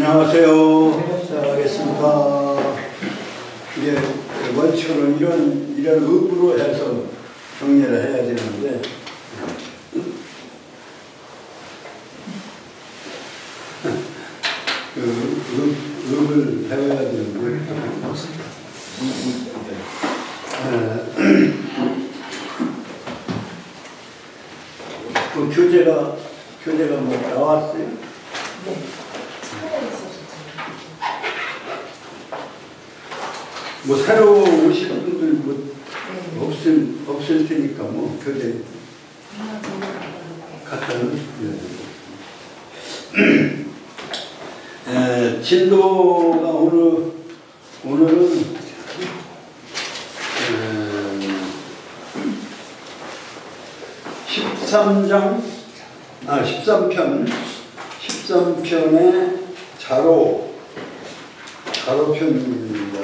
안녕하세요. 시작하겠습니다. 이게 원칙으로 이런 의부로 해서 정리를 해야 되는데, 의을 해야 되는데, 그 교재가 뭐 나왔어요? 네. 뭐 새로 오실 분들 뭐 없을 테니까 뭐 교재 갖다는 진도가 오늘은 13편의 자로편입니다.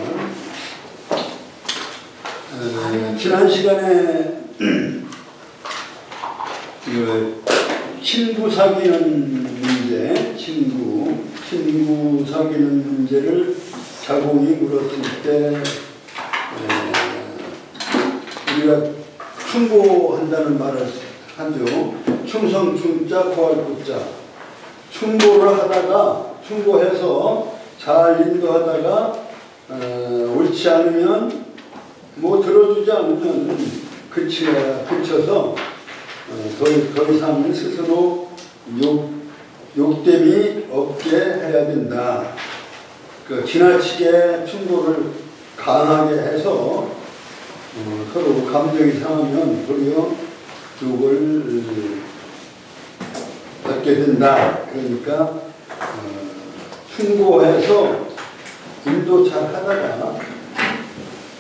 지난 시간에 친구 사귀는 문제, 친구 사귀는 문제를 자공이 물었을 때 우리가 충고한다는 말을 하죠. 충성 충자 고할 고자. 충고해서 잘 인도하다가 옳지 않으면 뭐 들어주지 않으면 그쳐서 더 이상 스스로 욕됨이 없게 해야 된다. 지나치게 충고를 강하게 해서 서로 감정이 상하면 도리어 욕을 받게 된다. 그러니까 충고해서 인도 잘 하다가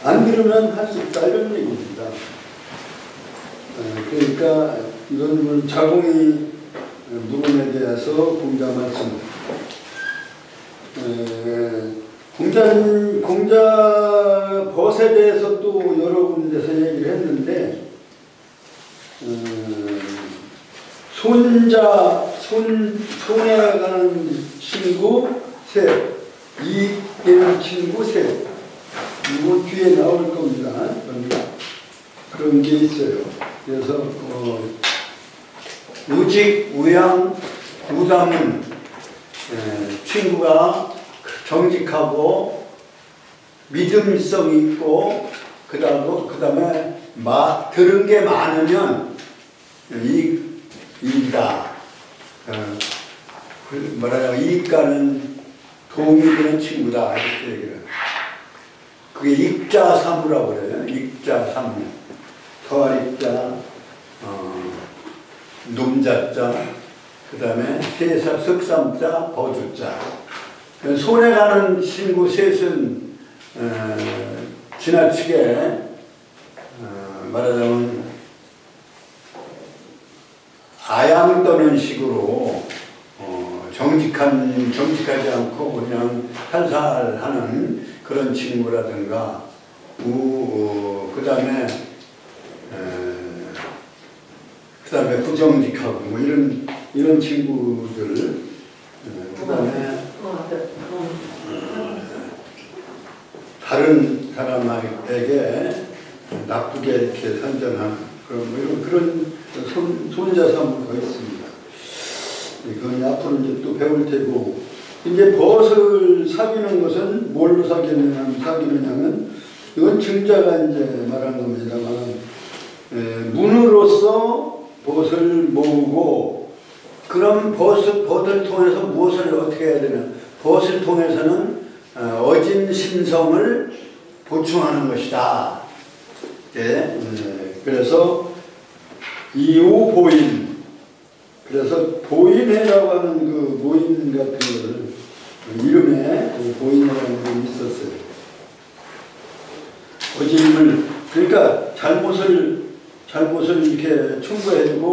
안 들으면 할 수 있다 이런 얘기입니다. 그러니까 이건 자공이 물음에 대해서 공자 말씀입니다. 공자 벗에 대해서 또 여러 군데서 얘기를 했는데 손에 가는 친구 셋, 이익 되는 친구 셋. 이거 뒤에 나올 겁니다. 그런 게 있어요. 그래서 우직, 우양, 우담은 친구가 정직하고 믿음성이 있고 그 다음에 들은 게 많으면 이익이다. 이익가는 도움이 되는 친구다. 이렇게 얘기를. 그게 익자사무라고 그래요. 익자사무. 더익자, 놈자자, 그 다음에 석삼자, 버주자. 손에 가는 친구 셋은 지나치게 말하자면 아양 떠는 식으로 정직하지 않고 그냥 살살하는 그런 친구라든가 그 다음에 부정직하고 뭐 이런 친구들 그 다음에 다른 사람에게 나쁘게 이렇게 선전하는 그런 손자사무가 있습니다. 그건 앞으로 이제 또 배울 테고, 이제 벗을 사귀는 것은 뭘로 사귀느냐면 이건 증자가 이제 말한 겁니다만 문으로서 벗을 모으고, 그럼 벗을 통해서 무엇을 어떻게 해야 되나? 벗을 통해서는 어진 심성을 보충하는 것이다. 그래서 이후 보인. 그래서 보인회라고 하는 그 모임 같은 거를 이름에 그 보인회라는 게 있었어요. 어짐을, 그러니까 잘못을 이렇게 충고해주고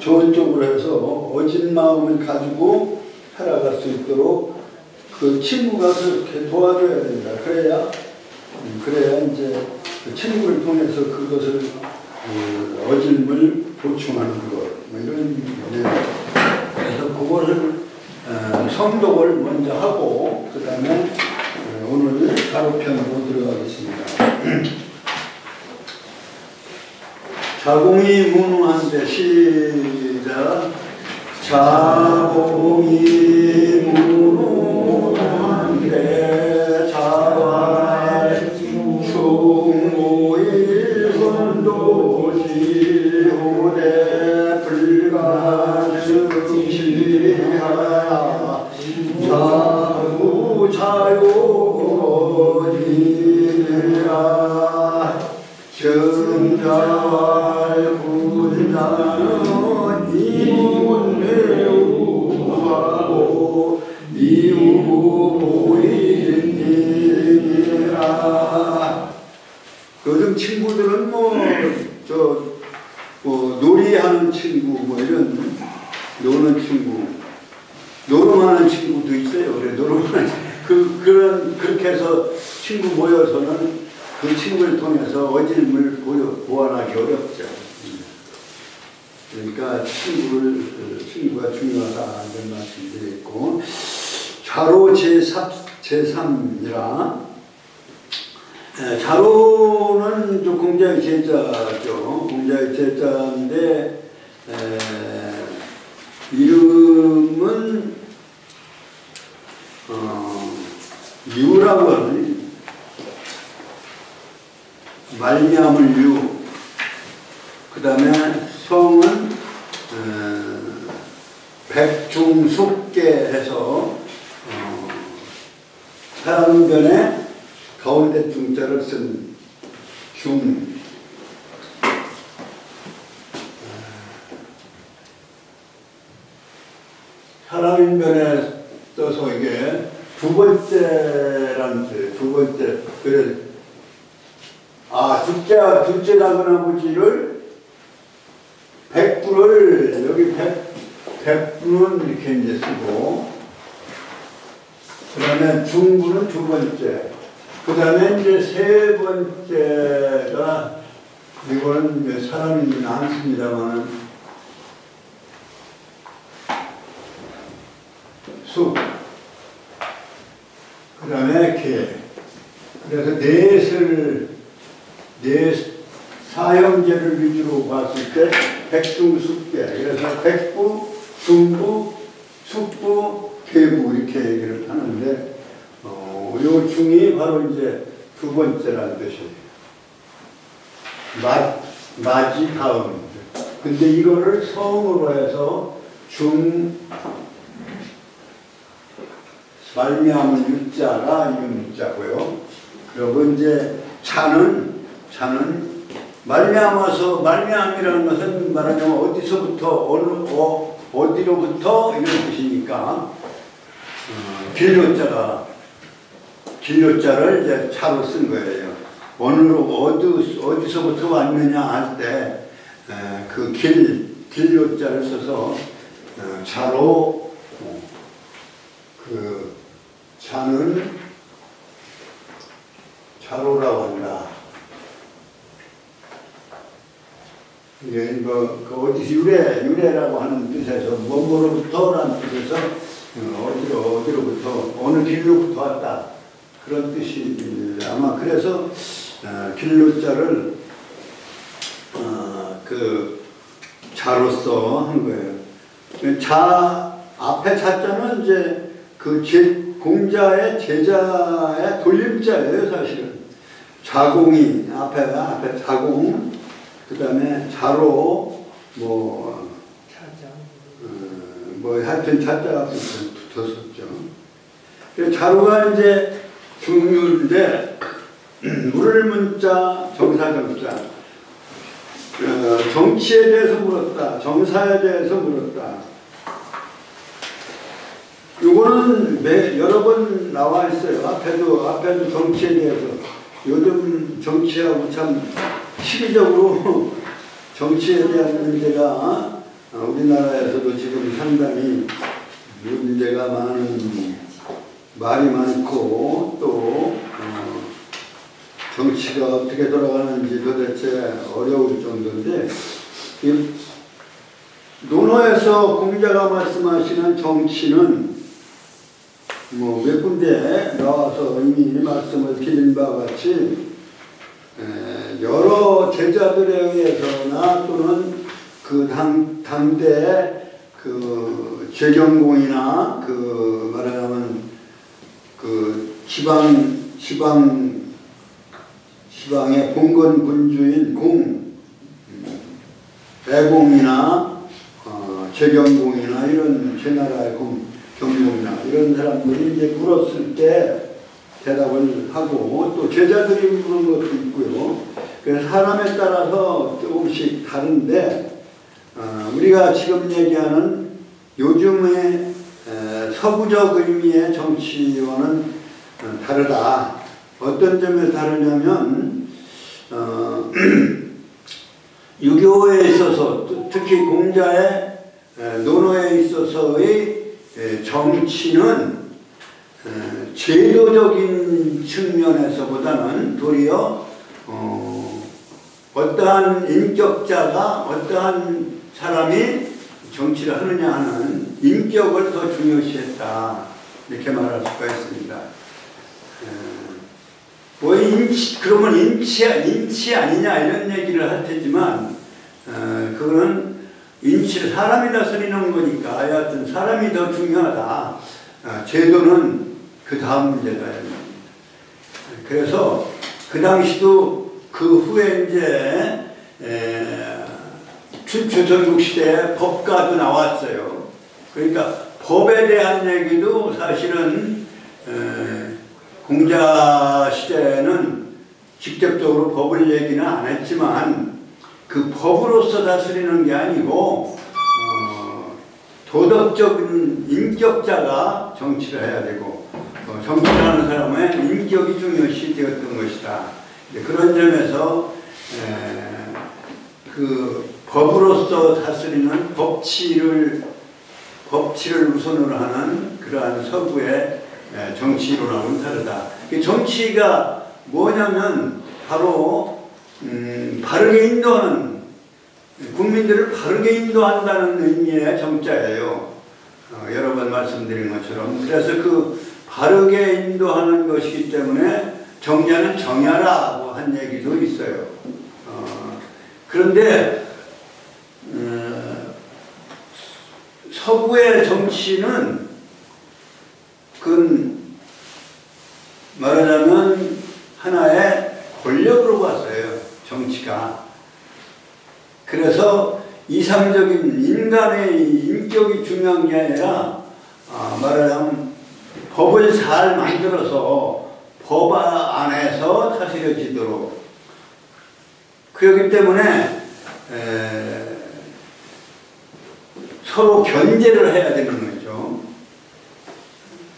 좋은 쪽으로 해서 어진 마음을 가지고 살아갈 수 있도록 그 친구가 그렇게 도와줘야 된다. 그래야 이제 그 친구를 통해서 그것을 어짐을 보충하는 것. 뭐 이런. 그래서 그거를 성독을 먼저 하고 그 다음에 오늘 가로편으로 들어가겠습니다. 자공이 무능한데 시작. 자공이 무능한데 자활 충무일 선도시호대 불가증시하야 자구자요이라 정자활 군자는 이문매우하고 이우보이니라. 요즘 친구들은 놀이하는 친구, 이런 노는 친구, 노름하는 친구도 있어요. 그래, 노름하는 그렇게 해서 친구 모여서는 그 친구를 통해서 어질물 보완하기 어렵죠. 그러니까 친구가 중요하다 이런 말씀드렸고, 자로 제3이라 자로는 좀 공자의 제자죠. 공자의 제자인데 이름은 유라고 하는 말미암을 유. 그 다음에 성은 백중숙계 해서 사람변에 가운데 중자를 쓴 중. 사람인변에 써서 이게 두 번째라는 뜻, 두 번째. 그래. 둘째 나그나부지를 백부를 여기 백부는 이렇게 이제 쓰고, 그 다음에 중부는 두 번째, 그 다음에 이제 세 번째가 이거는 이제 사람이는 안 씁니다만은 수, 그 다음에 개. 그래서 사형제를 위주로 봤을 때 백중숙계. 그래서 백부, 중부, 숙부, 개부 이렇게 얘기를 하는데 요 중이 바로 이제 두 번째라는 뜻이에요. 마지 다음. 근데 이거를 성으로 해서 말미암은 유자가 이 유자고요. 그리고 이제 자는 말미암이라는 것은 말하자면 어디서부터 어디로부터 이런 뜻이니까 길요자를 이제 차로 쓴 거예요. 어디서부터 왔느냐 할 때 그 길요자를 써서 자로 그 자는 자로라고 한다. 이게 어디서 유래라고 하는 뜻에서 뭐로부터라는 뜻에서 어디로부터 어느 길로부터 왔다 그런 뜻이 아마 그래서 길로자를 그 자로서 한 거예요. 앞에 자자는 이제 그 공자의 제자의 돌림자예요, 사실은. 자공이 앞에 자공, 그 다음에 자로 하여튼 자자가 붙었었죠. 자로가 이제 중류인데 물을 문자, 정사정자. 정치에 대해서 물었다. 정사에 대해서 물었다. 요거는 여러 번 나와 있어요. 앞에도 정치에 대해서. 요즘 정치하고 참 시기적으로 정치에 대한 문제가 우리나라에서도 지금 상당히 문제가 말이 많고 또 정치가 어떻게 돌아가는지 도대체 어려울 정도인데, 논어에서 공자가 말씀하시는 정치는 뭐 몇 군데 나와서 이미 말씀을 드린 바와 같이 여러 제자들에 의해서나 또는 그 당대 그 재경공이나 그 말하자면 그 지방의 봉건 군주인 애공이나 재경공이나 이런 제나라의 경공이나 이런 사람들이 이제 물었을 때 대답을 하고 또 제자들이 물은 것도 있고요. 그래서 사람에 따라서 조금씩 다른데 우리가 지금 얘기하는 요즘의 서구적 의미의 정치와는 다르다. 어떤 점에서 다르냐면 유교에 있어서 특히 공자의 논어에 있어서의 정치는 제도적인 측면에서보다는 도리어 어떠한 인격자가 어떠한 사람이 정치를 하느냐 하는 인격을 더 중요시했다 이렇게 말할 수가 있습니다. 뭐 그러면 인치 아니냐 이런 얘기를 할 테지만 그거는 인치를 사람이 다스리는 거니까 하여튼 사람이 더 중요하다. 제도는 그 다음 문제다. 그래서 그 당시도 그 후에 이제 춘추전국 시대에 법가도 나왔어요. 그러니까 법에 대한 얘기도 사실은 공자 시대에는 직접적으로 법을 얘기는 안 했지만 그 법으로서 다스리는 게 아니고 도덕적인 인격자가 정치를 해야 되고 정치를 하는 사람의 인격이 중요시 되었던 것이다. 그런 점에서 그 법으로서 다스리는 법치를 우선으로 하는 그러한 서구의 정치론하고는 다르다. 정치가 뭐냐면 바로 바르게 인도하는 국민들을 바르게 인도한다는 의미의 정자예요. 여러 번 말씀드린 것처럼. 그래서 그 바르게 인도하는 것이기 때문에 정자는 정야라고 한 얘기도 있어요. 그런데 서구의 정치는 그건 말하자면 하나의 권력으로 봤어요. 정치가. 그래서 이상적인 인간의 인격이 중요한 게 아니라 말하자면 법을 잘 만들어서 법 안에서 다스려지도록 그렇기 때문에 서로 견제를 해야 되는 거죠.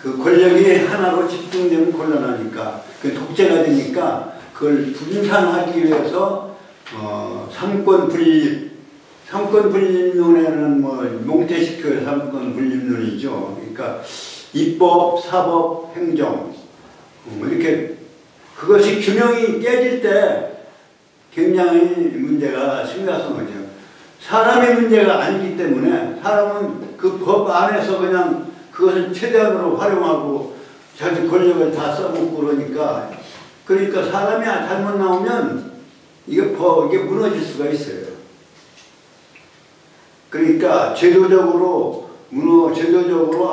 그 권력이 하나로 집중되면 곤란하니까 그 독재가 되니까 그걸 분산하기 위해서 삼권 분립론에는 뭐 몽테스키오의 삼권 분립론이죠. 그러니까 입법, 사법, 행정 이렇게 그것이 균형이 깨질 때 굉장히 문제가 심각한 거죠. 사람의 문제가 아니기 때문에 사람은 그 법 안에서 그냥 그것을 최대한으로 활용하고 자기 권력을 다 써먹고 그러니까 사람이 잘못 나오면 이게 무너질 수가 있어요. 그러니까 제도적으로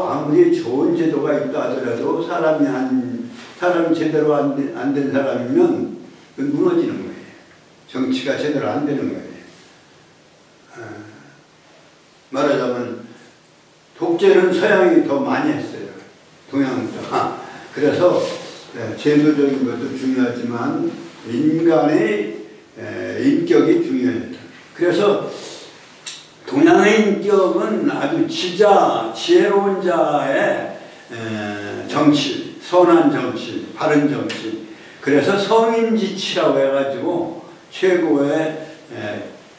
아무리 좋은 제도가 있다 하더라도 사람이 제대로 안 된 사람이면 무너지는 거예요. 정치가 제대로 안 되는 거예요. 말하자면 독재는 서양이 더 많이 했어요. 동양보다. 그래서 제도적인 것도 중요하지만 인간의 인격이 중요했다. 그래서 동양의 인격은 아주 지혜로운 자의 정치, 선한 정치, 바른 정치. 그래서 성인지치라고 해가지고 최고의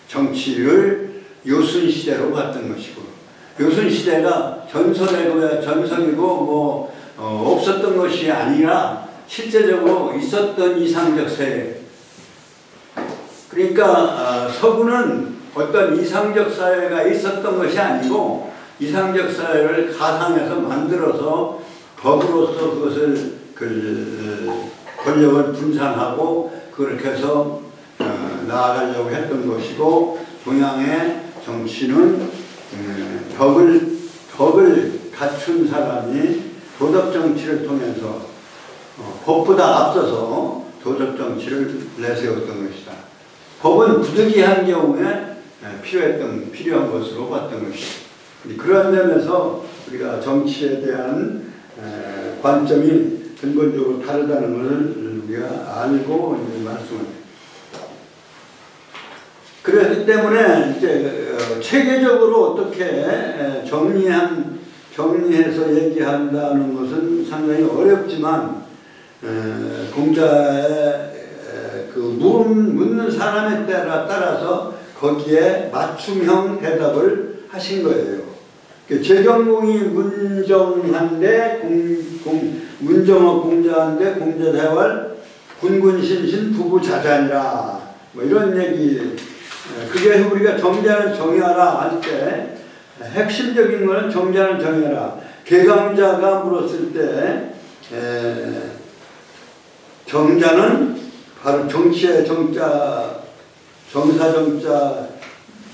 정치를 요순시대로 봤던 것이고, 요순시대가 전설이고 없었던 것이 아니라 실제적으로 있었던 이상적 세계. 그러니까 서구는 어떤 이상적 사회가 있었던 것이 아니고 이상적 사회를 가상해서 만들어서 법으로서 그것을 권력을 분산하고 그렇게 해서 나아가려고 했던 것이고, 동양의 정치는 덕을 갖춘 사람이 도덕 정치를 통해서 법보다 앞서서 도덕 정치를 내세웠던 것이다. 법은 부득이한 경우에 필요한 것으로 봤던 것이다. 그런 점에서 우리가 정치에 대한 관점이 근본적으로 다르다는 것을 우리가 알고 말씀을. 그렇기 때문에 이제 체계적으로 어떻게 정리해서 얘기한다는 것은 상당히 어렵지만, 공자의 그 묻는 사람에 따라서 거기에 맞춤형 대답을 하신 거예요. 재경공이 문정한데 문정어 공자한데 공자대활 군군신신 부부자자니라, 뭐 이런 얘기. 그게 우리가 정자는 정의하라 할 때 핵심적인 거는 정자는 정의하라. 개강자가 물었을 때 정자는 바로 정치의 정자, 정사정자,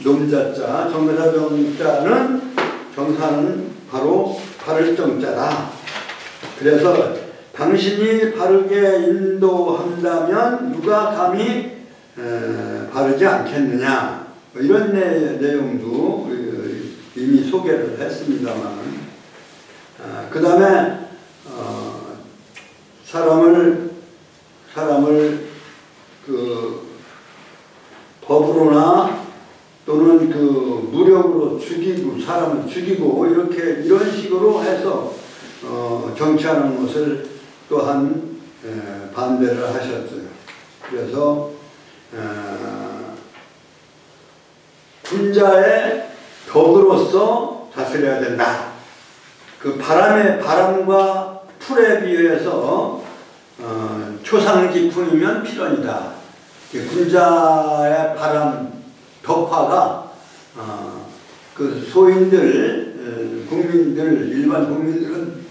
nom자자, 정사는 바로 바를 정자다. 그래서 당신이 바르게 인도한다면 누가 감히 바르지 않겠느냐, 이런 내용도 이미 소개를 했습니다만, 그 다음에 사람을 그 법으로나 또는 그 무력으로 죽이고, 사람을 죽이고 이런 식으로 해서 정치하는 것을 또한 반대를 하셨어요. 그래서 군자의 덕으로서 다스려야 된다. 그 바람과 풀에 비유해서 초상기풍이면 필연이다. 군자의 바람, 덕화가 그 소인들, 국민들, 일반 국민들은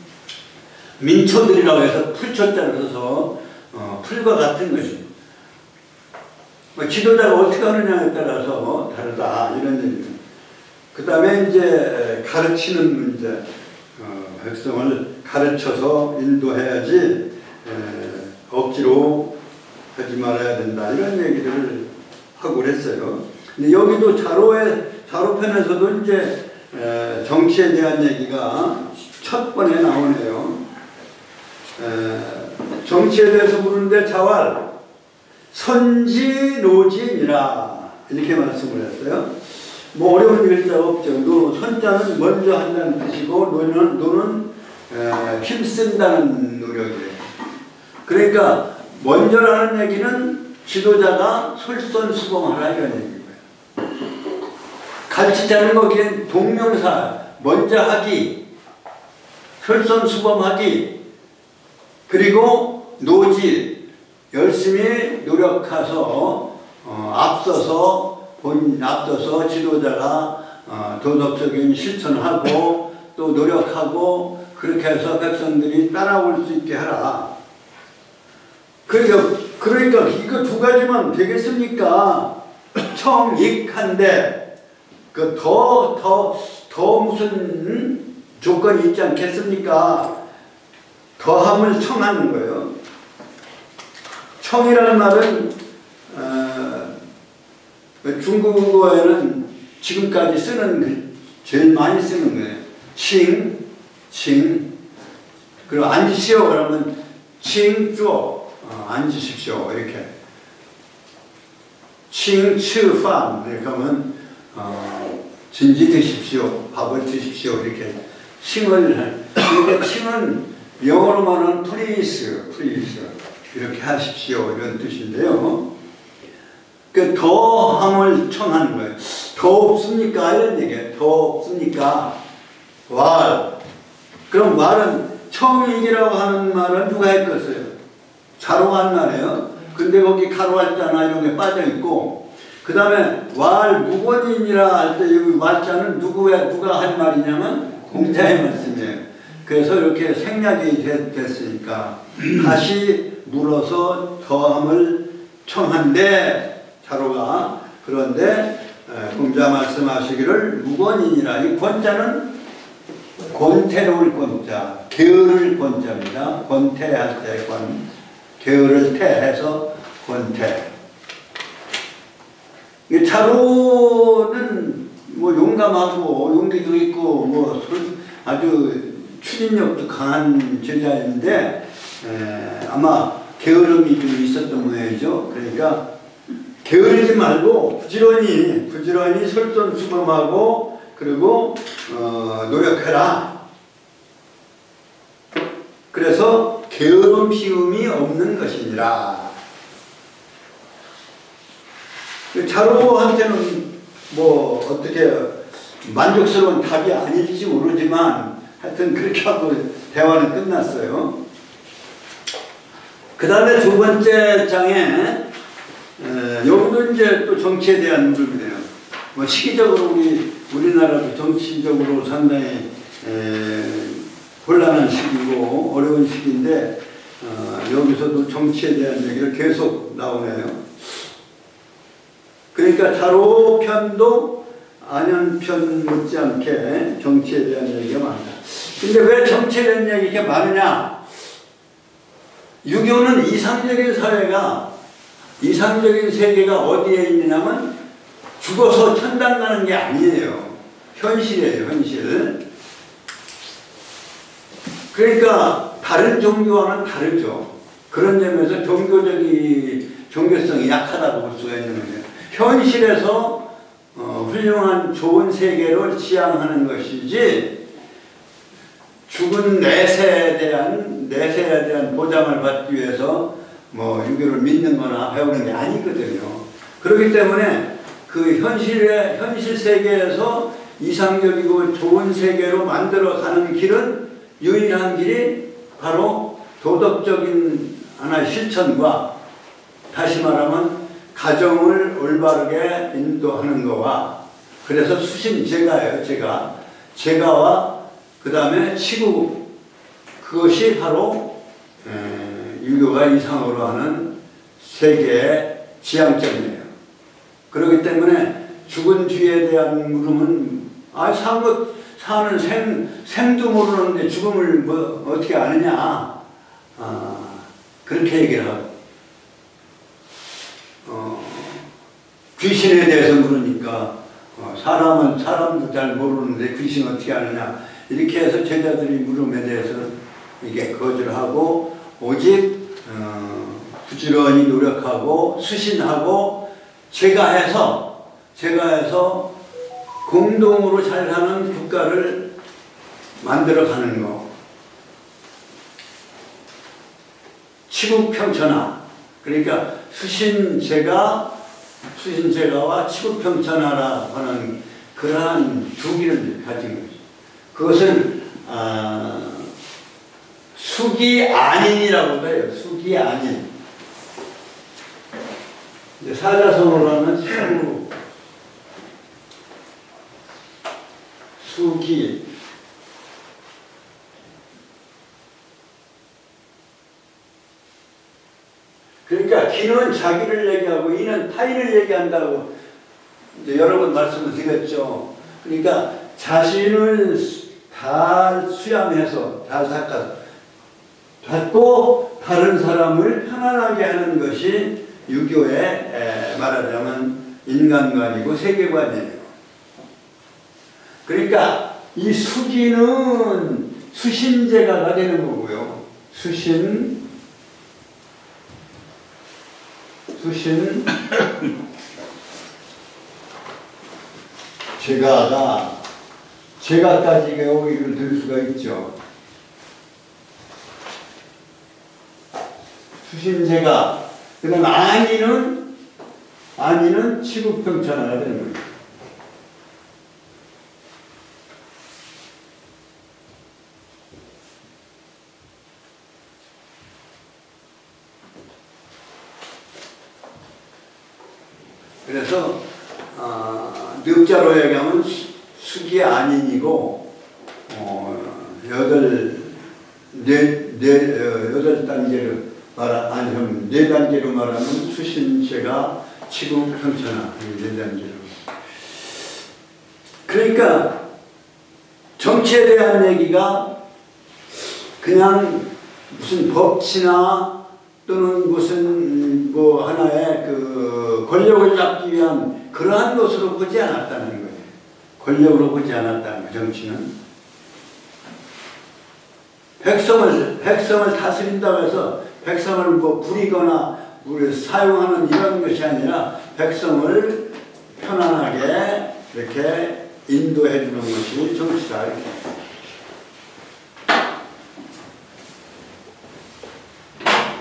민초들이라고 해서 풀초자를 써서 풀과 같은 것입니다. 지도자가 어떻게 하느냐에 따라서 다르다, 이런 얘기입니다. 그 다음에 이제 가르치는 문제, 백성을 가르쳐서 인도해야지 억지로 하지 말아야 된다, 이런 얘기를 하고 그랬어요. 근데 여기도 자로편에서도 이제 정치에 대한 얘기가 첫 번에 나오네요. 정치에 대해서 묻는데 자왈 선지노진이라 이렇게 말씀을 했어요. 뭐 어려운 글자가 없죠. 선자는 먼저 한다는 뜻이고 노는 힘쓴다는 노력이에요. 그러니까 먼저라는 얘기는 지도자가 솔선수범하라, 이런 얘기고요. 가르치자는 거기엔 동명사, 먼저 하기, 솔선수범하기, 그리고 노질, 열심히 노력해서 앞서서 지도자가 도덕적인 실천하고 또 노력하고 그렇게 해서 백성들이 따라올 수 있게 하라. 그러니까 이거 두 가지만 되겠습니까? 청익한데 그 더 무슨 조건이 있지 않겠습니까? 더함을 청하는 거예요. 청이라는 말은 중국어에는 지금까지 제일 많이 쓰는 거예요. 칭. 그리고 앉으시오 그러면 칭 쪼, 앉으십시오, 이렇게. 칭吃饭 이렇게 하면 진지 드십시오, 밥을 드십시오, 이렇게 칭을. 그러니까 칭은 영어로 말하는 please 이렇게 하십시오, 이런 뜻인데요. 그 더함을 청하는 거예요. 더 없습니까? 이런 얘기예요. 더 없습니까? 왈. 그럼 말은 청익이라고 하는 말은 누가 했겠어요? 자로가 한 말이에요. 근데 거기 가로할자나 이런 게 빠져 있고, 그 다음에 왈 무권인이라 할 때 여기 왈자는 누가 한 말이냐면 공자의 말씀이에요. 그래서 이렇게 생략이 됐으니까 다시 물어서 더함을 청한데 자로가 그런데 공자 말씀하시기를 무권이니라. 이 권자는 권태로울 권자, 게으를 권자입니다. 권태할 때 권, 게으를 태해서 권태. 자로는 뭐 용감하고 용기도 있고 뭐 아주 추진력도 강한 제자인데 아마 게으름이 좀 있었던 모양이죠. 그러니까 게으르지 말고 부지런히 솔선수범하고 그리고 노력해라. 그래서 게으름 피움이 없는 것이니라. 자로한테는 뭐 어떻게 만족스러운 답이 아닐지 모르지만 하여튼 그렇게 하고 대화는 끝났어요. 그 다음에 두 번째 장에 여기도 이제 또 정치에 대한 물음이에요. 뭐 시기적으로 우리나라도 정치적으로 상당히 곤란한 시기고 어려운 시기인데 여기서도 정치에 대한 얘기를 계속 나오네요. 그러니까 자로편도 안현편 못지않게 정치에 대한 얘기가 많다. 근데 왜 정치에 대한 얘기가 이렇게 많으냐? 유교는 이상적인 세계가 어디에 있느냐면 죽어서 천당 가는 게 아니에요. 현실이에요, 현실. 그러니까 다른 종교와는 다르죠. 그런 점에서 종교성이 약하다고 볼 수가 있는 거예요. 현실에서 훌륭한 좋은 세계를 지향하는 것이지 죽은 내세에 대한 보장을 받기 위해서 뭐 유교를 믿는 거나 배우는 게 아니거든요. 그렇기 때문에 그 현실 세계에서 이상적이고 좋은 세계로 만들어가는 길은 유일한 길이 바로 도덕적인 하나의 실천과 다시 말하면 가정을 올바르게 인도하는 거와 그래서 수신제가예요. 제가와 그 다음에 치구 그것이 바로 유교가 이상으로 하는 세계의 지향점이에요. 그렇기 때문에 죽은 뒤에 대한 물음은 사는 생도 모르는데 죽음을 뭐 어떻게 아느냐 그렇게 얘기를 하고 귀신에 대해서 물으니까 사람도 잘 모르는데 귀신 어떻게 아느냐 이렇게 해서 제자들이 물음에 대해서는 이게 거절하고 오직 부지런히 노력하고 수신하고 제가 해서 공동으로 잘 사는 국가를 만들어가는 거. 치국평천하. 그러니까 수신제가와 치국평천하라 하는 그러한 두 길을 가진 거죠. 그것을 수기안인이라고 해요. 수기안인. 사자성어로 하면 수기. 그러니까 기는 자기를 얘기하고 이는 타인을 얘기한다고 이제 여러 번 말씀을 드렸죠. 그러니까 자신을 잘 수양해서 잘 닦고 다른 사람을 편안하게 하는 것이 유교의 말하자면 인간관이고 세계관이에요. 그러니까 이 수기는 수신제가가 되는 거고요. 수신 제가까지 오기를 들 수가 있죠. 수신제가. 그 다음 안이는 치국평천하가 되는 거예요. 그래서 늑자로 얘기하면 수기 안인이고 여덟 여덟 단계로 아니, 네 단계로 말하면 수신제가 치구 평천하, 네 단계로. 그러니까 정치에 대한 얘기가 그냥 무슨 법치나 또는 무슨 뭐 하나의 그 권력을 잡기 위한 그러한 것으로 보지 않았다는 거예요. 권력으로 보지 않았다는 거예요. 정치는 백성을 다스린다고 해서 백성을 뭐 부리거나 사용하는 이런 것이 아니라 백성을 편안하게 이렇게 인도해 주는 것이 정치다. 이렇게.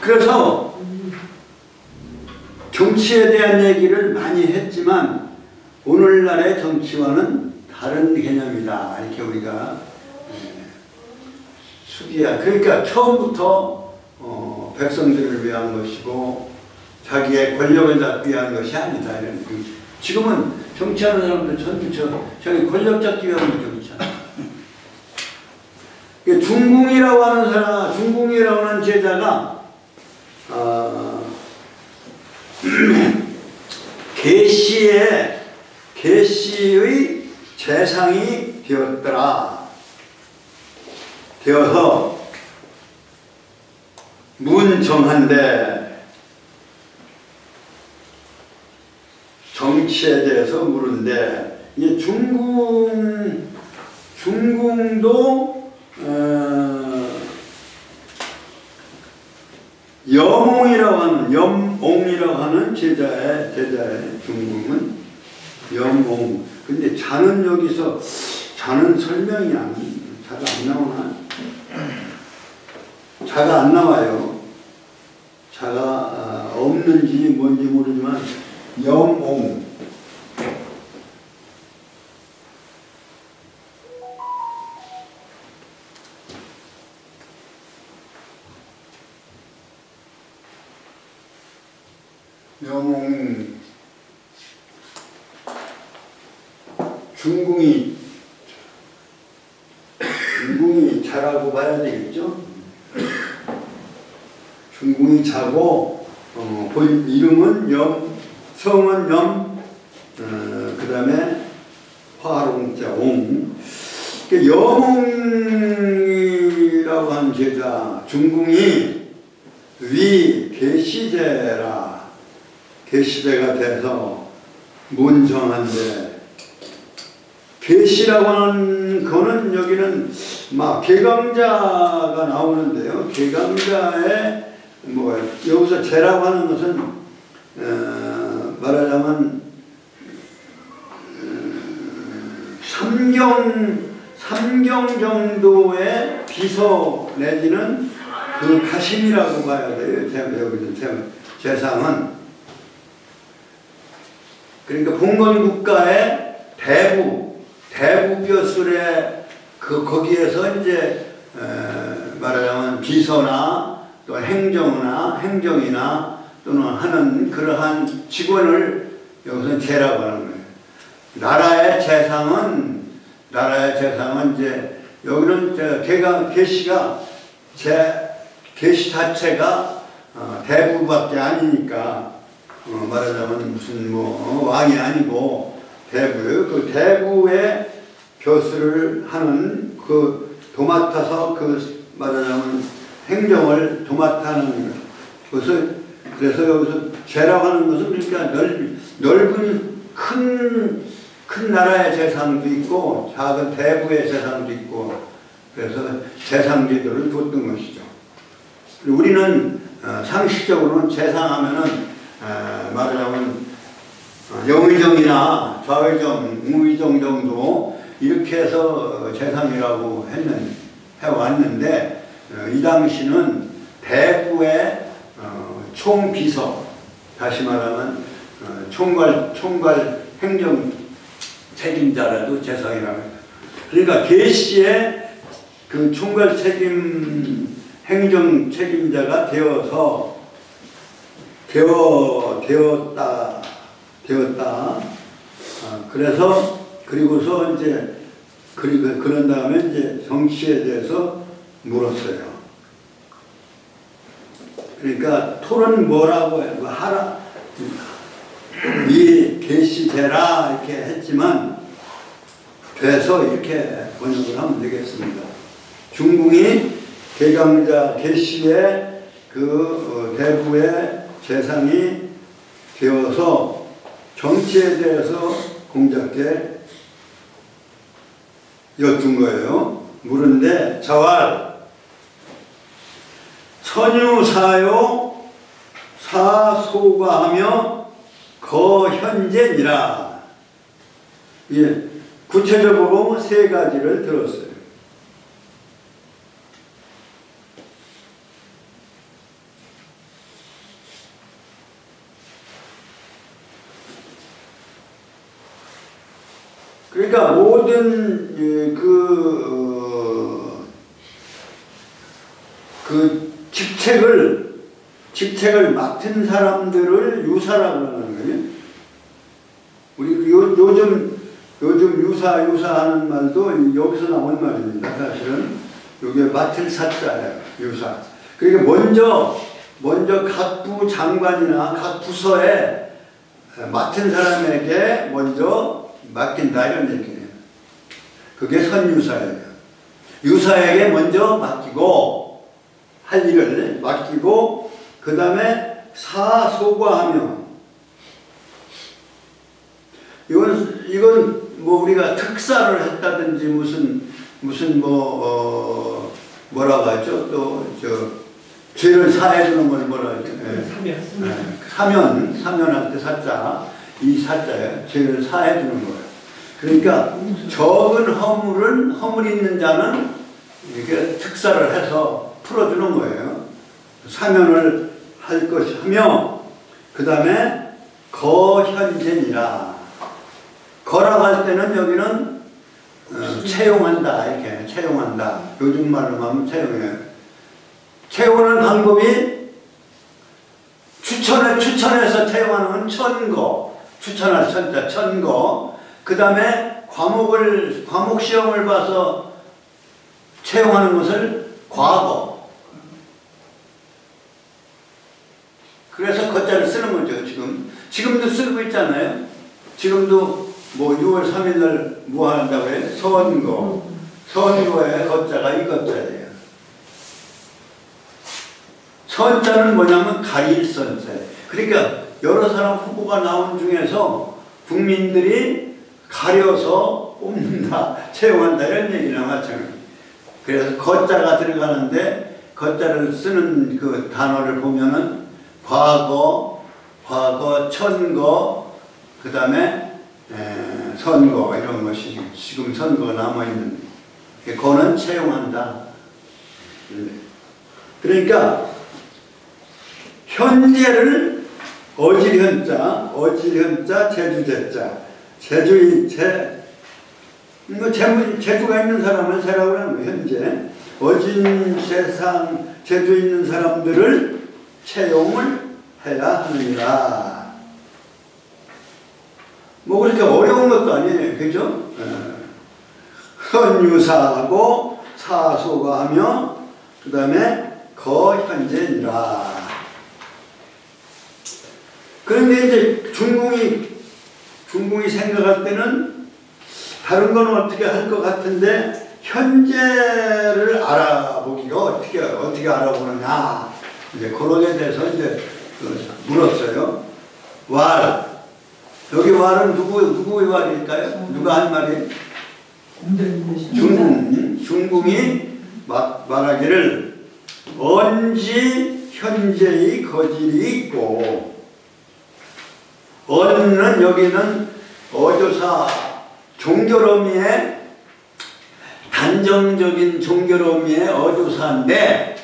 그래서 정치에 대한 얘기를 많이 했지만 오늘날의 정치와는 다른 개념이다. 이렇게 우리가 수기야. 그러니까 처음부터 백성들을 위한 것이고 자기의 권력을 잡기 위한 것이 아니다. 이런. 지금은 정치하는 사람들 전부 저기 권력 잡기 위한 것도 있잖아. 중궁이라고 하는 사람, 중궁이라고 하는 제자가 계시의 재상이 되어서 문정한데 정치에 대해서 물은데 이 중궁도 염옹이라고 하는 제자의 중궁은 염옹. 근데 자는 여기서 자는 설명이 자가 안 나오나? 자가 안 나와요. 자가 없는지 뭔지 모르지만 염옹. 염옹 중궁이 자라고 봐야 되겠죠? 중궁이 자고 이름은 성은 그 다음에 화롱자 옹. 염옹이라고 하는 제자 중궁이 위 계시제가 돼서 문정한데 계시라고 하는 거는 여기는 막 개강자가 나오는데요. 개강자의 여기서 제라고 하는 것은 말하자면 삼경 정도의 비서 내지는 그 가심이라고 봐야 돼요. 여기는 재상은. 그러니까 봉건국가의 대부교술의 거기에서 이제 말하자면 비서나 또 행정이나 또는 하는 그러한 직원을 여기서 제라고 하는 거예요. 나라의 재상은 이제 여기는 계시 자체가 대부밖에 아니니까 말하자면 무슨 왕이 아니고 대부예요. 그 대부의 교수를 하는 도맡아서 말하자면 행정을 도맡아는 것을 그래서 여기서 제라고 하는 것은 그러니까 넓은 큰 나라의 재상도 있고 작은 대부의 재상도 있고 그래서 재상제도를 뒀던 것이죠. 우리는 상식적으로는 재상하면은 말하자면 영의정이나 좌의정, 우의정 정도 이렇게 해서 재상이라고 해왔는데 이 당시는 대부의 총비서, 다시 말하면 총괄 행정 책임자라도 재상이라고 합니다. 그러니까 계시의 그 총괄 행정 책임자가 되었다. 그래서 그리고서 이제, 그런 다음에 이제 정치에 대해서 물었어요. 그러니까 토는 뭐라고 해요? 하라, 이 계시되라 이렇게 했지만 돼서 이렇게 번역을 하면 되겠습니다. 중궁이 개강자 계시의 그 대부의 재상이 되어서 정치에 대해서 공자께 여쭌 거예요. 물은데 자왈 선유사요 사소과하며 거현재니라. 예, 구체적으로 세 가지를 들었어요. 그러니까 모든 그 직책을 맡은 사람들을 유사라고 하는 거예요. 우리 요즘 유사하는 말도 여기서 나온 말입니다. 사실은 이게 맡을 사자예요. 유사. 그러니까 먼저 각 부 장관이나 각 부서에 맡은 사람에게 먼저 맡긴다 이런 얘기예요. 그게 선유사예요. 유사에게 먼저 맡기고 할 일을 맡기고 그 다음에 사소과하며 이건 뭐 우리가 특사를 했다든지 무슨 뭐라고 하죠? 또 죄를 사해주는 걸 뭐라 하죠? 사면할 때 사자, 이 사자예요. 죄를 사해주는 거예요. 그러니까 적은 허물 있는 자는 이렇게 특사를 해서 풀어주는 거예요. 사면을 할 것이며 그 다음에 거현재니라. 거라고 할 때는 여기는 채용한다 이렇게 채용한다. 요즘 말로 하면 채용해요. 채용하는 방법이 추천해서 채용하는 건 천거, 추천할 천자 천거. 그 다음에 과목 시험을 봐서 채용하는 것을 과거. 그래서 거자를 쓰는 거죠. 지금도 쓰고 있잖아요. 지금도 뭐 6월 3일 날 뭐 한다고 해요? 선거. 선거의 거자가 이 거자예요. 선자는 뭐냐면 가릴 선자예요. 그러니까 여러 사람 후보가 나온 중에서 국민들이 가려서 뽑는다, 채용한다 이런 얘기나 마찬가지예요. 그래서 거자가 들어가는데 거자를 쓰는 그 단어를 보면은 과거, 천거, 그 다음에 선거 이런 것이 지금 선거가 남아있는데 그거는 채용한다. 그러니까 현재를 어질현자, 제주제자, 제주가 있는 사람을 세라고 하는 거예요. 현재 어진 세상 제주 있는 사람들을 채용을 해야 하느니라. 뭐 그렇게 어려운 것도 아니에요. 그죠? 선유사하고 사소가하며 그 다음에 거현재니라. 그런데 이제 중궁이 생각할 때는 다른 건 어떻게 할 것 같은데 현재를 알아보기가 어떻게 알아보느냐 이제 그러게 돼서 이제 물었어요. 여기 왈은 누구의 왈일까요? 누가 한 말이에요? 중궁이 말하기를 언지 현재의 거질이 있고 언는 여기는 어조사 종결어미의 단정적인 종결어미의 어조사인데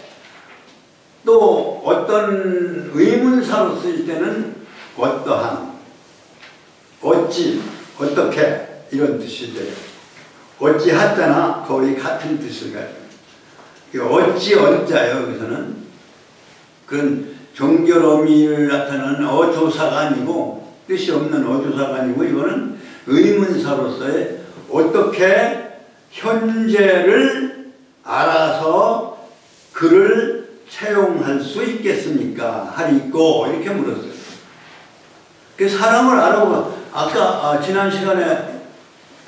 또 어떤 의문사로 쓰일 때는 어떠한, 어찌, 어떻게 이런 뜻이 돼요. 어찌 하자나 거의 같은 뜻을 가지고 어찌 언자예요. 여기서는 그건 종결어미를 나타내는 어조사가 아니고 뜻이 없는 어조사가 아니고 이거는 의문사로서의 어떻게 현재를 알아서 그를 채용할 수 있겠습니까? 하리고 이렇게 물었어요. 그 사람을 알아보면 아까 지난 시간에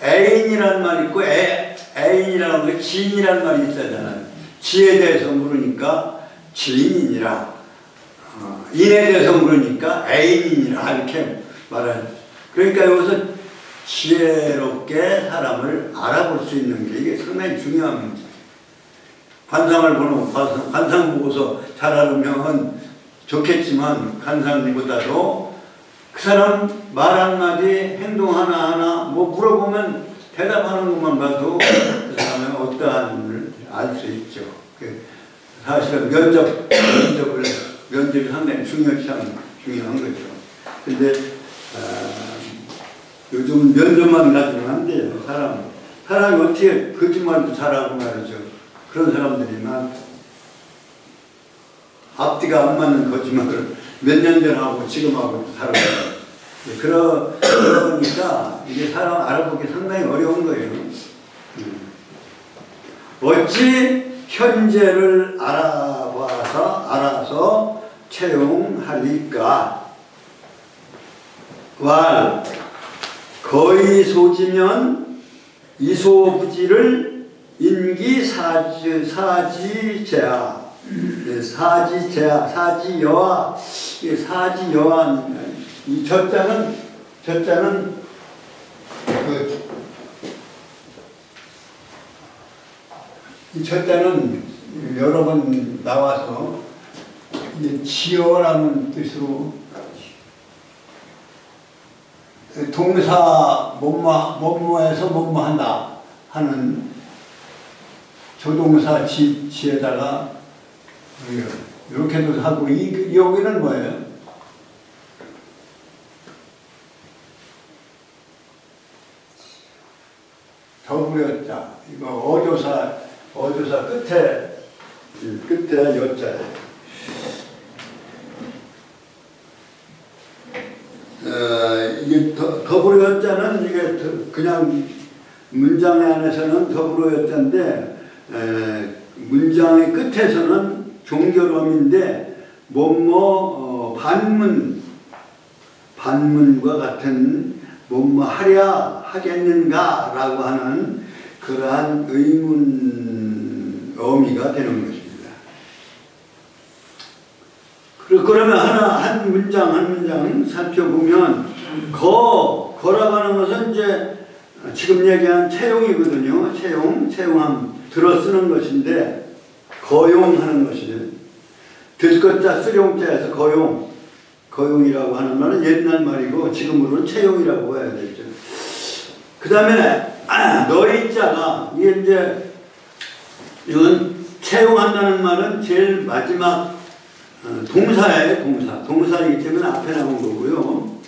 애인이라는 말이 있고 애인이라는 거 지인이라는 말이 있잖아요. 지에 대해서 물으니까 지인이니라, 인에 대해서 물으니까 애인이니라 이렇게 말하는. 그러니까 여기서 지혜롭게 사람을 알아볼 수 있는 게 이게 상당히 중요한 문제. 관상을 보는 관상 보고서 잘 알으면 좋겠지만 관상보다도 그 사람 말 한마디 행동 하나하나 뭐 물어보면 대답하는 것만 봐도 그 사람의 어떠한을 알 수 있죠. 사실은 면접이 상당히 중요한 거죠. 근데 요즘 면접만 가지고는 안 돼요. 사람이 어떻게 거짓말도 잘하고 말이죠. 그런 사람들이 앞뒤가 안 맞는 거짓말을 몇 년 전 하고 지금 하고 살아요. 그러니까 이게 사람 알아보기 상당히 어려운 거예요. 어찌 현재를 알아서 채용하리까? 왈 거의 소지면 이소부지를 인기사지제하 사지여하 이 저자는 이 저자는 여러 번 나와서 지어라는 뜻으로 동사 뭐뭐해서 뭐뭐한다 하는 조동사 지에다가 이렇게도 하고 여기는 뭐예요? 더부렸자 이거 어조사 끝에 여자예요. 이게 더불어였자는 이게 그냥 문장 안에서는 더불어였자인데 문장의 끝에서는 종결음인데 반문과 같은 하랴 하겠는가 라고 하는 그러한 의문 어미가 되는 것입니다. 그러면 한 문장 살펴보면 거라고 하는 것은 이제 지금 얘기한 채용이거든요. 채용함 들어 쓰는 것인데 거용하는 것이죠. 들것자 쓰용자에서 거용이라고 하는 말은 옛날 말이고 지금으로는 채용이라고 해야 되죠. 그 다음에 너희 자가 이게 이제 이건 채용한다는 말은 제일 마지막 동사예요. 동사이기 때문에 앞에 나온 거고요.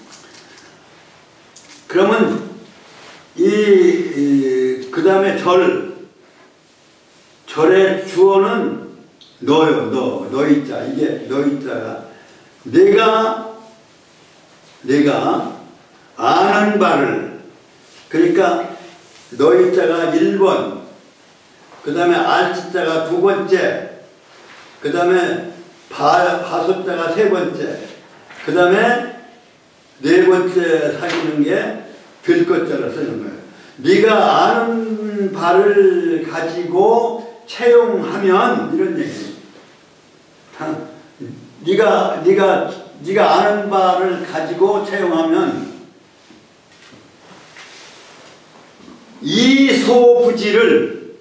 그러면 그 다음에 절의 주어는 너희 자. 이게 너희 자가 내가 아는 바를, 그러니까 너희 자가 1번, 그 다음에 알자가 2번째, 그 다음에 바소자가 3번째, 그 다음에 4번째 사귀는 게 들것자를 쓰는 거예요. 네가 아는 바를 가지고 채용하면 이런 얘기예요. 네가 아는 바를 가지고 채용하면 이 소부지를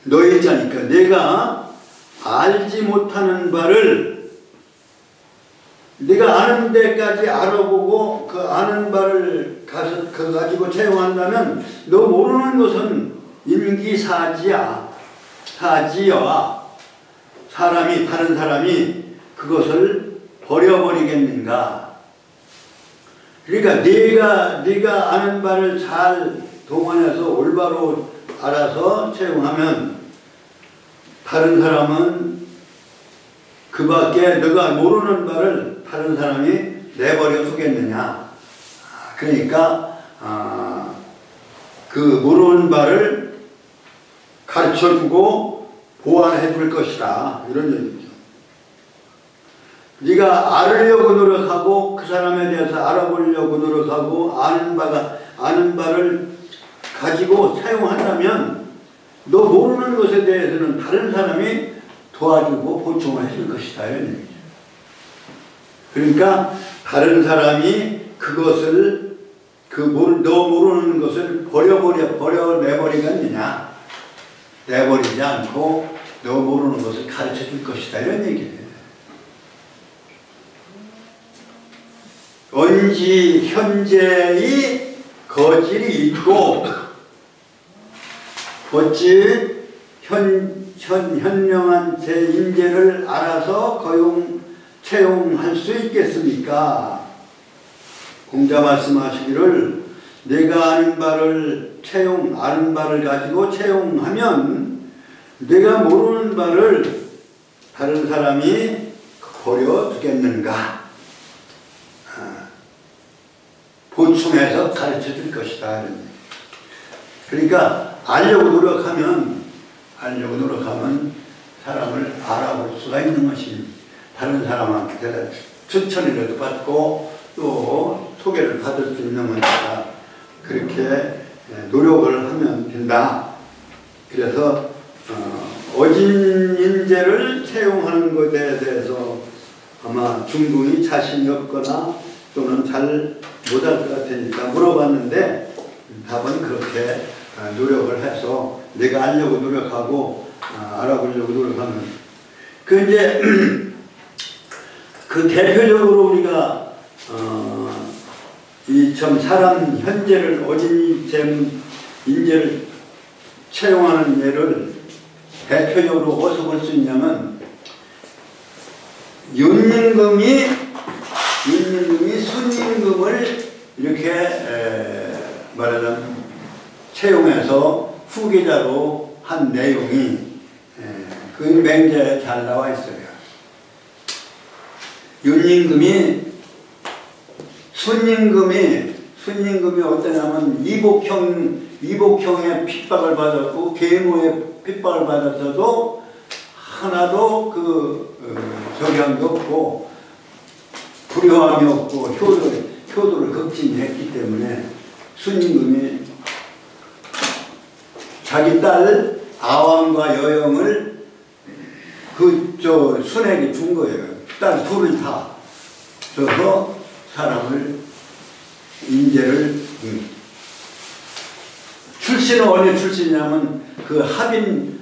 너희 자니까 내가 알지 못하는 바를 네가 아는 데까지 알아보고 그 아는 바를 가지고 채용한다면 너 모르는 것은 임기사지야. 다른 사람이 그것을 버려버리겠는가. 그러니까 네가 아는 바를 잘 동원해서 올바로 알아서 채용하면 다른 사람은 그 밖에 너가 모르는 바를 다른 사람이 내버려 두겠느냐. 그러니까 그 모르는 바를 가르쳐주고 보완해 줄 것이다. 이런 얘기죠. 네가 알으려고 노력하고 그 사람에 대해서 알아보려고 노력하고 아는 바를 가지고 사용한다면 너 모르는 것에 대해서는 다른 사람이 도와주고 보충을 해줄 것이다. 이런 얘기죠. 그러니까 다른 사람이 그것을 너 모르는 것을 버려내버리겠느냐. 내버리지 않고 너 모르는 것을 가르쳐 줄 것이다. 이런 얘기예요. 언지 현재의 거질이 있고 어찌 현명한 제 인재를 알아서 채용할 수 있겠습니까? 공자 말씀하시기를 내가 아는 바를 가지고 채용하면 내가 모르는 바를 다른 사람이 버려두겠는가? 보충해서 가르쳐 줄 것이다. 그러니까 알려고 노력하면 사람을 알아볼 수가 있는 것입니다. 다른 사람한테 추천이라도 받고 또 소개를 받을 수 있는 거니까 그렇게 노력을 하면 된다. 그래서 어진 인재를 채용하는 것에 대해서 아마 중궁이 자신이 없거나 또는 잘 못할 것 같으니까 물어봤는데 답은 그렇게 노력을 해서 내가 알려고 노력하고 알아보려고 노력하면 이제 그 대표적으로 우리가 이 참 사람 현재를 어진 인재를 채용하는 예를 대표적으로 어디서 볼 수 있냐면 윤임금이 순임금을 이렇게 말하자면 채용해서 후계자로 한 내용이 그 맹자에 잘 나와 있어요. 윤임금이 순임금이 어떠냐면 이복형의 핍박을 받았고 계모의 핍박을 받았어도 하나도 저기한 게 없고 불효함이 없고 효도를 극진했기 때문에 순임금이 자기 딸 아왕과 여영을 순에게 준 거예요. 딸 둘을 다 줘서 사람을 인재를 출신은 어디 출신이냐면 합인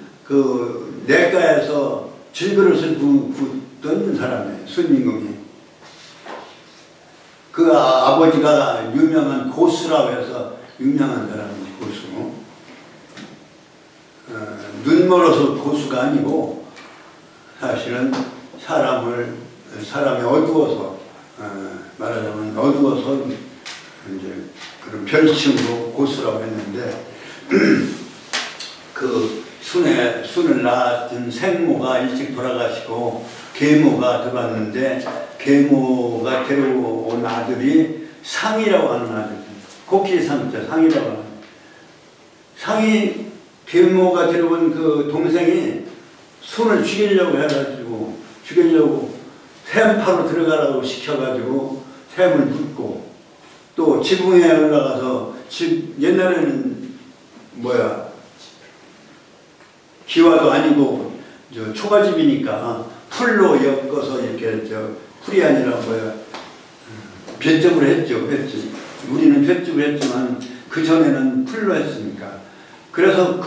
내과에서 질그릇을 붓던 사람이에요. 순임금이. 아버지가 유명한 고수라고 해서 유명한 사람이지. 고수. 눈멀어서 고수가 아니고 사실은 사람이 어두워서 말하자면 어두워서 이제 그런 별칭으로 고수라고 했는데 순을 낳았던 생모가 일찍 돌아가시고 계모가 들어왔는데 계모가 데려온 아들이 상이라고 하는 아들, 코끼리상자 상이라고 하는 상이 계모가 데려온 그 동생이 순을 죽이려고 해가지고 샘파로 들어가라고 시켜가지고 샘을 붓고 또 지붕에 올라가서 옛날에는 기와도 아니고 초가집이니까 풀로 엮어서 이렇게 풀이 아니라 볏집으로 했죠. 우리는 볏집을 했지만 그 전에는 풀로 했으니까. 그래서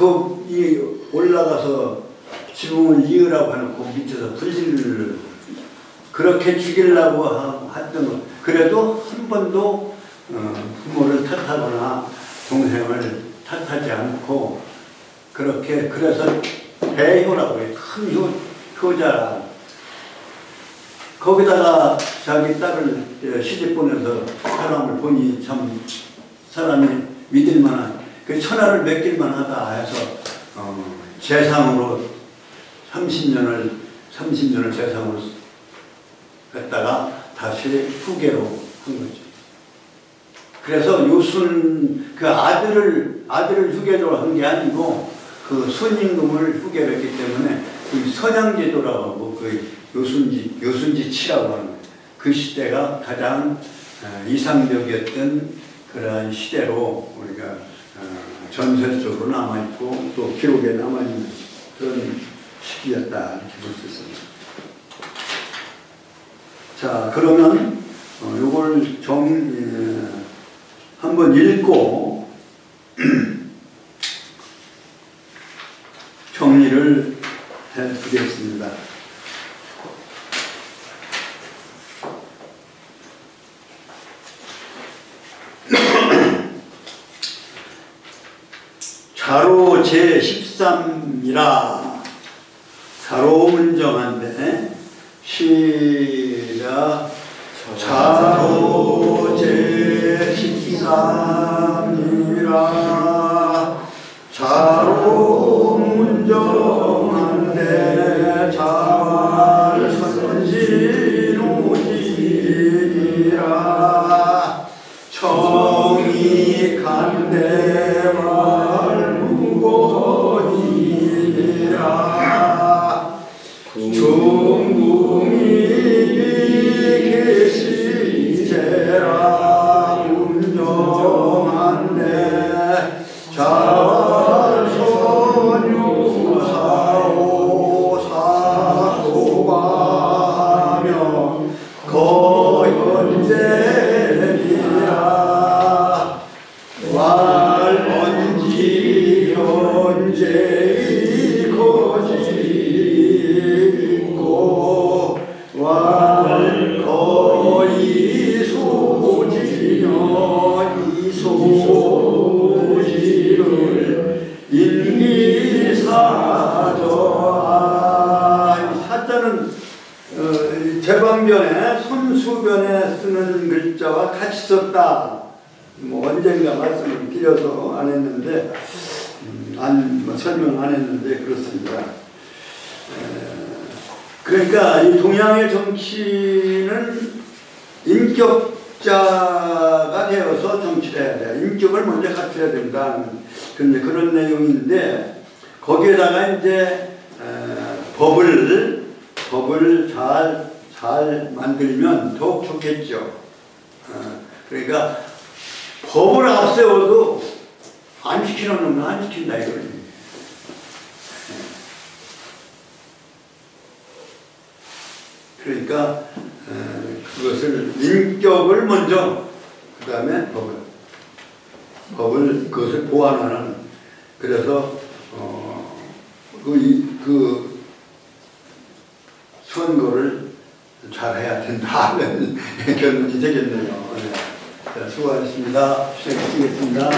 올라가서 지붕을 이으라고 해놓고 밑에서 불질을 그렇게 죽이려고 했던 것. 그래도 한 번도 부모를 탓하거나 동생을 탓하지 않고 그래서 대효라고 해요. 큰 효자. 거기다가 자기 딸을 시집 보내서 사람을 보니 참 사람이 믿을만한 천하를 맡길만하다 해서 재상으로 30년을 재상으로 했다가 다시 후계로 한 거죠. 그래서 요순 아들을 후계로 한 게 아니고 그 순임금을 후계를 했기 때문에 그 서량제도라고 하고 그 요순지치라고 하는 거예요. 그 시대가 가장 이상적이었던 그러한 시대로 우리가 전설적으로 남아있고 또 기록에 남아있는 그런 시기였다 이렇게 볼 수 있습니다. 자, 그러면 요걸 한번 읽고 정리를 해드리겠습니다. 자로 제13이라 자로 문정한데 시작. 자로 제13이라 자로 문정한데 자활 선진오지니라 정이 간대말 무거니라 중궁이 계시제라 문정한데 자활선유사오 사소하며 거연제니라 왈언지 현재이 거짓고 왈거이 소지년 이소지를 인기사저 사자는 제방변에 손수변에 쓰는 글자와 같이 썼다. 뭐 언젠가 말씀을 드려서 안 했는데 설명 안 했는데 그렇습니다. 그러니까 이 동양의 정치는 인격자가 되어서 정치를 해야 돼요. 인격을 먼저 갖춰야 된다. 그런 내용인데 거기에다가 이제 법을 잘 만들면 더욱 좋겠죠. 그러니까 법을 앞세워도 안 지키는 놈은 안 지킨다 이거지. 그러니까 그것을 인격을 먼저 그 다음에 법을 그것을 보완하는 그래서 그 선거를 잘해야 된다는 결론이 되겠네요. 네. 자, 수고하셨습니다. 시작하시겠습니다.